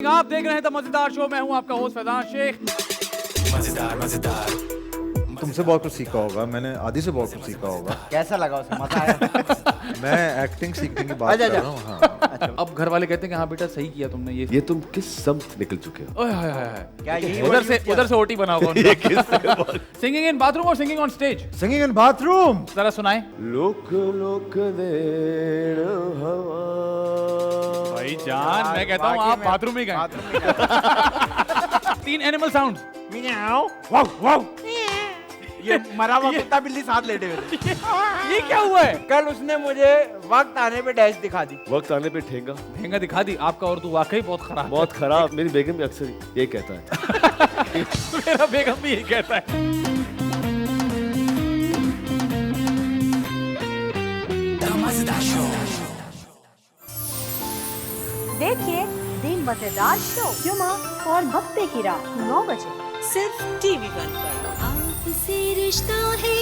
आप देख रहे हैं द मजेदार शो। मैं हूं आपका होस्ट फैजान शेख। मजेदार तुमसे बहुत कुछ सीखा होगा, मैंने आदि से बहुत कुछ सीखा होगा। कैसा लगा उसे? मजा आया? मैं एक्टिंग सीखने की बात कर रहा हूँ। हाँ। अब घर वाले कहते हैं कि हाँ बेटा सही किया तुमने ये तुम किस सम निकल चुके हो? ओए हाय हाय हाय। क्या यही उधर से ओटी बना होगा। सिंगिंग इन बाथरूम और singing on stage, singing in bathroom. जरा सुनाए। लोक लोक देण हवा। भाई जान, मैं कहता हूँ आप बाथरूम में गए। 3 एनिमल साउंड्स। वाव वाव। ये मरा हुआ कुत्ता बिल्ली साथ लेटे हुए थे। ये क्या हुआ है? कल उसने मुझे वक्त आने पे डैश दिखा दी। वक्त आने पे ठेंगा। महंगा दिखा दी आपका, और तू वाकई बहुत खराब है। बहुत खराब। मेरी बेगम भी अक्सर ये कहता है। मेरा बेगम भी यही कहता है। देखिए दी मजेदार शो जुमा और हफ्ते की रात 9 बजे सिर्फ टीवी 1 पर। आपसे रिश्ता है